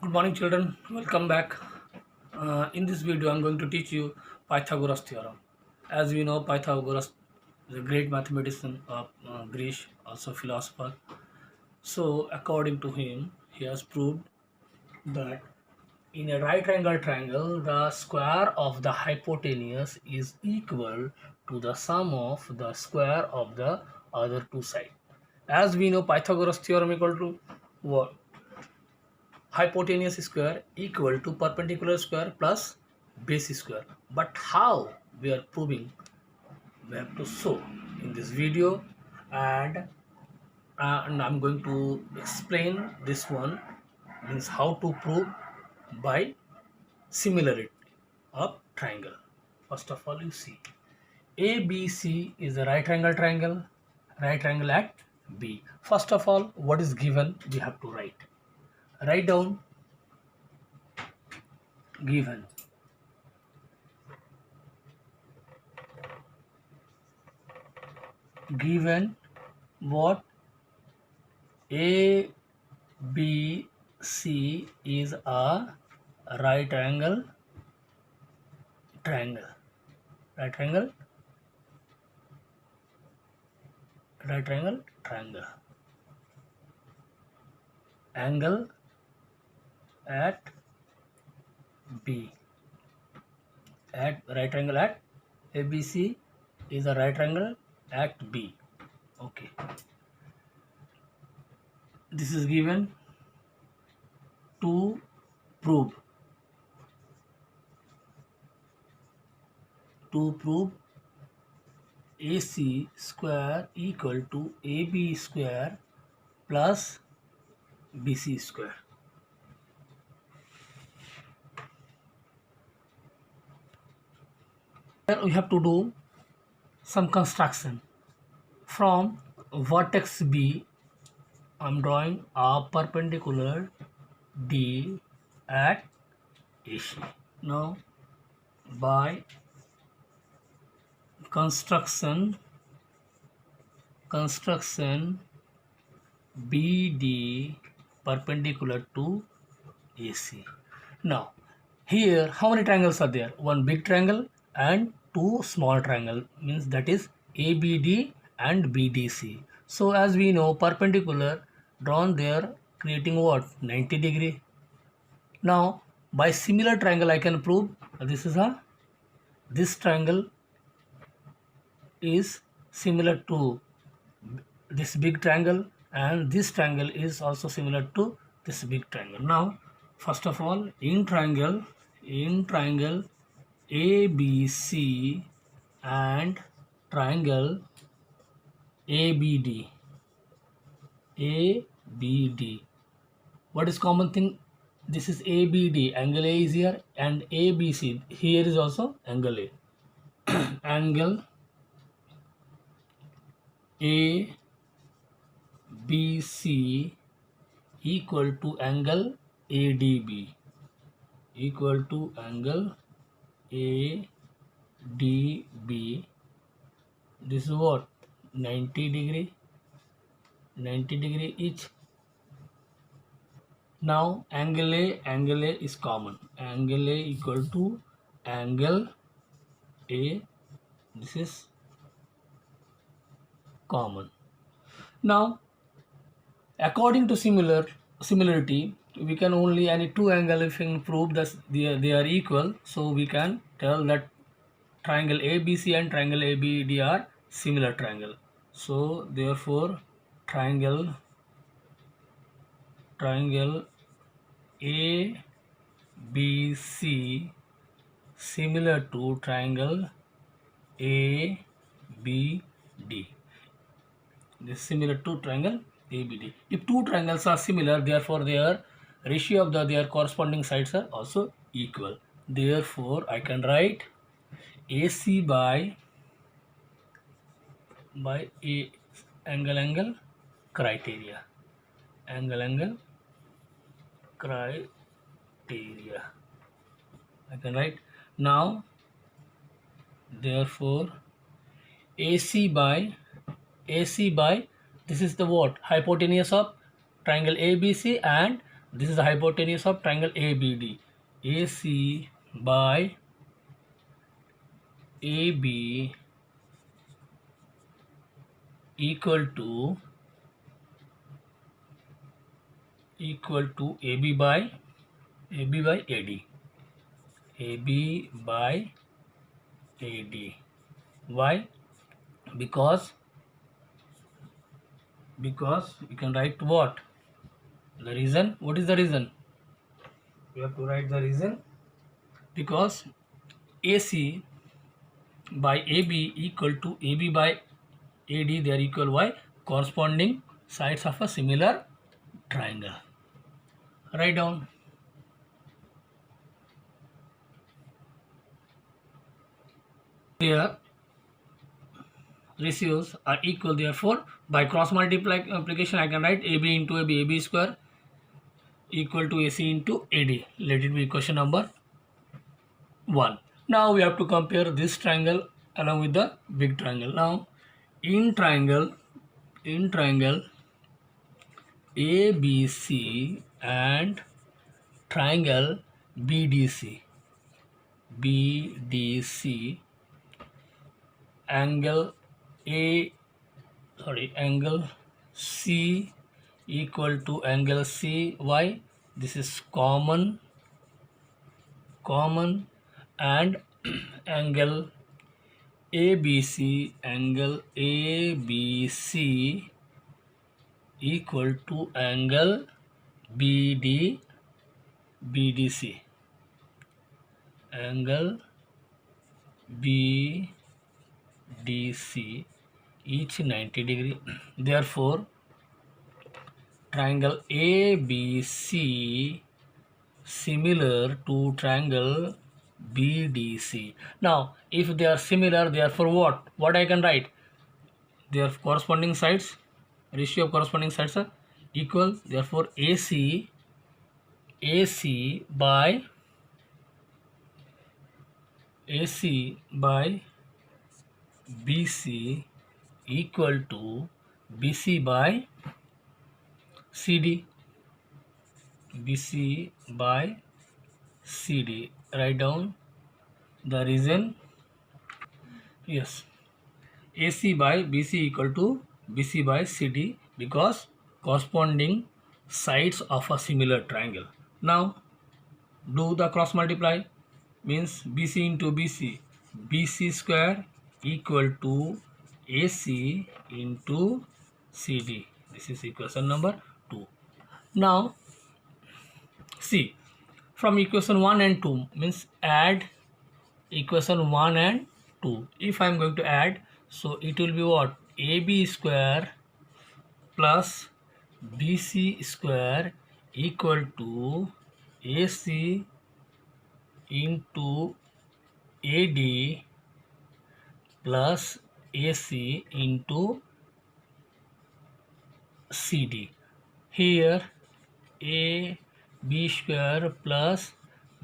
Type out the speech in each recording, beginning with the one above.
Good morning, children. Welcome back. In this video, I'm going to teach you Pythagoras theorem. As we know, Pythagoras is a great mathematician of Greece, also philosopher. So, according to him, he has proved that in a right angle triangle, the square of the hypotenuse is equal to the sum of the square of the other two sides. As we know, Pythagoras theorem equal to what? Hypotenuse square equal to perpendicular square plus base square. But how we are proving, we have to show in this video, and I'm going to explain this one, means how to prove by similarity of triangle. First of all, you see ABC is a right angle at B. First of all, what is given we have to write down given. Given what? A B C is a right angle triangle. Right angle triangle. Angle at B. At right angle at ABC is a right angle at B. Okay. This is given to prove AC square equal to AB square plus BC square. Here we have to do some construction. From vertex B, I'm drawing a perpendicular D at AC. Now, by construction BD perpendicular to AC. Now, here how many triangles are there? One big triangle and two small triangle, means that is ABD and BDC. So as we know, perpendicular drawn there creating what? 90 degree. Now by similar triangle I can prove this triangle is similar to this big triangle, and this triangle is also similar to this big triangle. Now first of all, in triangle ABC and triangle ABD. What is common thing? This is ABD, angle A is here, and ABC, here is also angle A. Angle ABC equal to angle ADB, This is what? 90 degree each. Now angle A is common. Angle A equal to angle A. This is common. Now according to similarity, we can only any two angle if we prove that they are equal, so we can tell that triangle ABC and triangle ABD are similar triangle. So therefore triangle ABC similar to triangle ABD. This is similar to triangle ABD. If two triangles are similar, therefore their ratio of their corresponding sides are also equal. Therefore I can write AC by A angle criteria. I can write now. Therefore AC by this is the what? Hypotenuse of triangle ABC, and This is the hypotenuse of triangle ABD. AC by AB equal to AB by AD. AB by AD. Why? Because you can write what? The reason. What is the reason? We have to write the reason. Because AC by AB equal to AB by AD, they are equal. Why? Corresponding sides of a similar triangle. Write down. Their ratios are equal, therefore by cross multiplication I can write AB into AB square equal to AC into AD. Let it be equation number 1. Now we have to compare this triangle along with the big triangle. Now in triangle ABC and triangle BDC angle angle C equal to angle CY. This is common and angle ABC equal to angle BDC angle BDC each 90 degree. Therefore triangle ABC similar to triangle BDC. Now if they are similar, therefore what I can write? Their corresponding sides, ratio of corresponding sides are equal. Therefore AC by BC equal to BC by CD. BC by CD. Write down the reason. Yes, AC by BC equal to BC by CD because corresponding sides of a similar triangle. Now do the cross multiply, means BC into BC square equal to AC into CD. This is equation number 2. Now see, from equation 1 and 2 means add equation 1 and 2. If I am going to add, so it will be what? AB square plus BC square equal to AC into AD plus AC into CD. Here AB square plus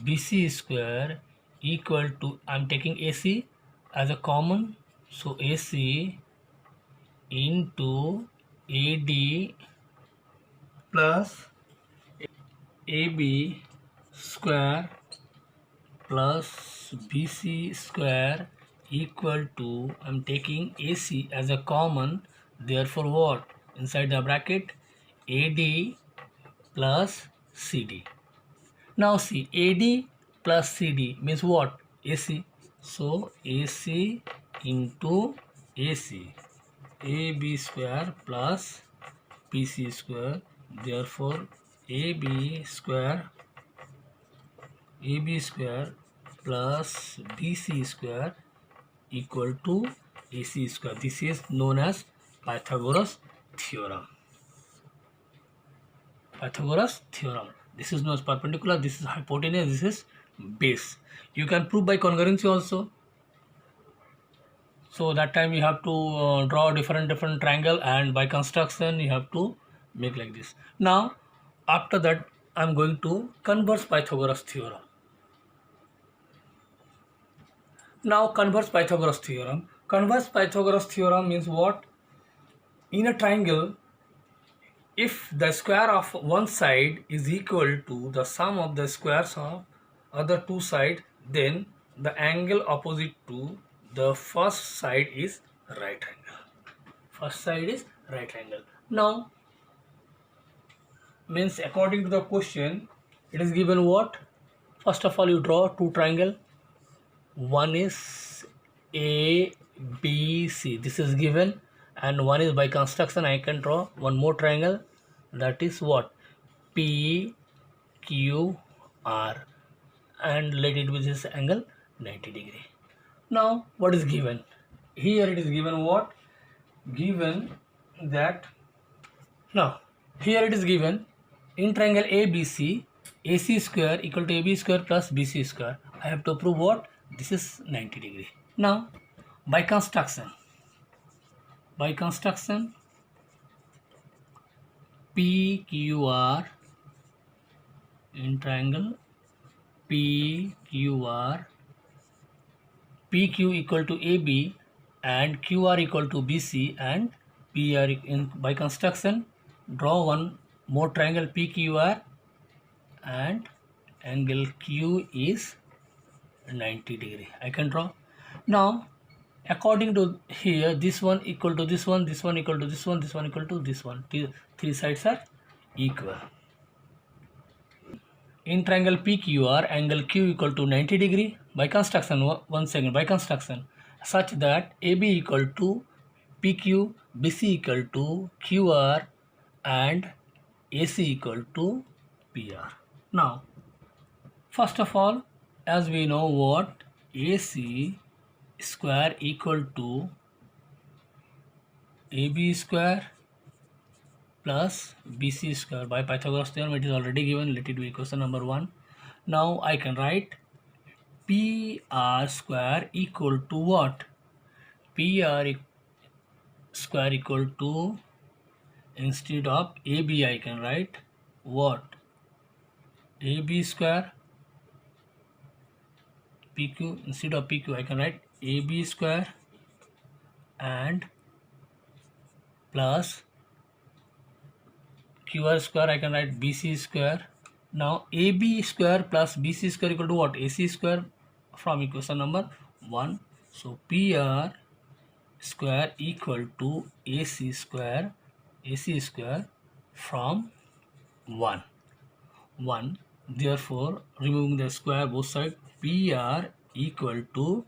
BC square equal to, I am taking AC as a common, so AC into AD plus AB square plus BC square equal to, I am taking AC as a common, therefore what? Inside the bracket AD plus CD. Now see, AD plus CD means what? AC. So AC into AC, AB square plus BC square, therefore AB square plus BC square equal to AC square. This is known as Pythagoras theorem. This is known as perpendicular, this is hypotenuse, this is base. You can prove by congruency also. So that time you have to draw different triangle, and by construction you have to make like this. Now after that I am going to converse Pythagoras theorem. Now converse Pythagoras theorem. Converse Pythagoras theorem means what? In a triangle, if the square of one side is equal to the sum of the squares of other two sides, then the angle opposite to the first side is right angle. First side is right angle. Now, means according to the question, it is given what? First of all, you draw two triangle. One is A, B, C. This is given, and one is by construction. I can draw one more triangle. That is what? P, Q, R, and let it be this angle 90 degree. Now, what is given? Here it is given what? Given that now here it is given in triangle ABC, AC square equal to AB square plus BC square. I have to prove what? This is 90 degree. Now, by construction, PQR in triangle PQR, PQ equal to AB and QR equal to BC, and PR in by construction, draw one more triangle PQR, and angle Q is 90 degree. I can draw. Now, according to here, this one equal to this one equal to this one equal to this one. Three sides are equal. In triangle PQR, angle Q equal to 90 degree. By construction, one second, by construction, such that AB equal to PQ, BC equal to QR, and AC equal to PR. Now, first of all, as we know what, AC square equal to AB square plus BC square. By Pythagoras theorem, it is already given. Let it be question number 1. Now I can write PR square equal to what? PR square equal to, instead of AB, I can write what? AB square, PQ, instead of PQ, I can write AB square and plus QR square, I can write BC square. Now AB square plus BC square equal to what? AC square from equation number 1. So PR square equal to AC square from 1. Therefore, removing the square both sides, PR equal to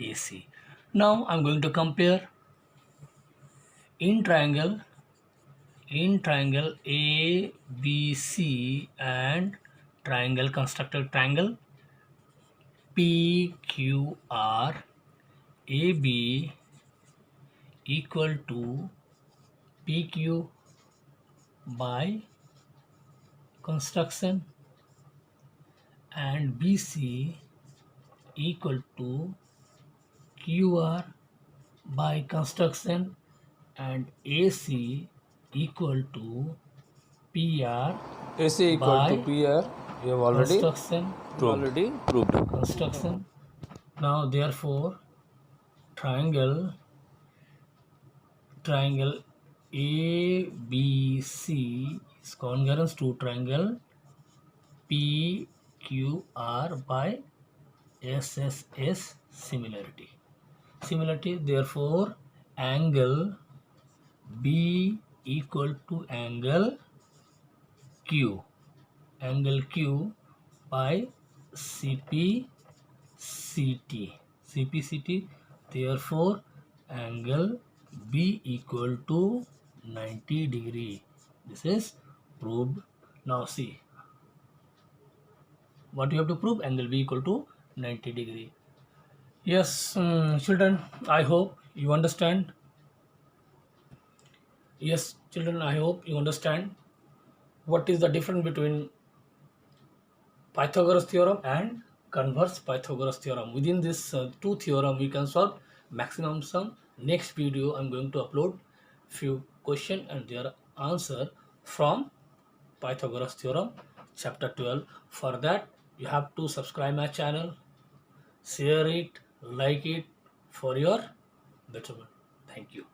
AC. Now I am going to compare in triangle ABC and triangle, constructed triangle PQR, AB equal to PQ by construction, and BC equal to QR by construction, and AC equal to PR AC equal by to PR. We have already construction. proved. Construction. Now therefore triangle ABC is congruent to triangle PQR by SSS similarity. Therefore angle B equal to angle Q by CPCT. Therefore angle B equal to 90 degree. This is proved. Now see what you have to prove. Angle B equal to 90 degree. Yes, children, I hope you understand. Yes, children, I hope you understand what is the difference between Pythagoras theorem and converse Pythagoras theorem. Within this two theorem, we can solve maximum sum. Next video, I'm going to upload few question and their answer from Pythagoras theorem, chapter 12. For that, you have to subscribe my channel, share it, like it for your betterment. Thank you.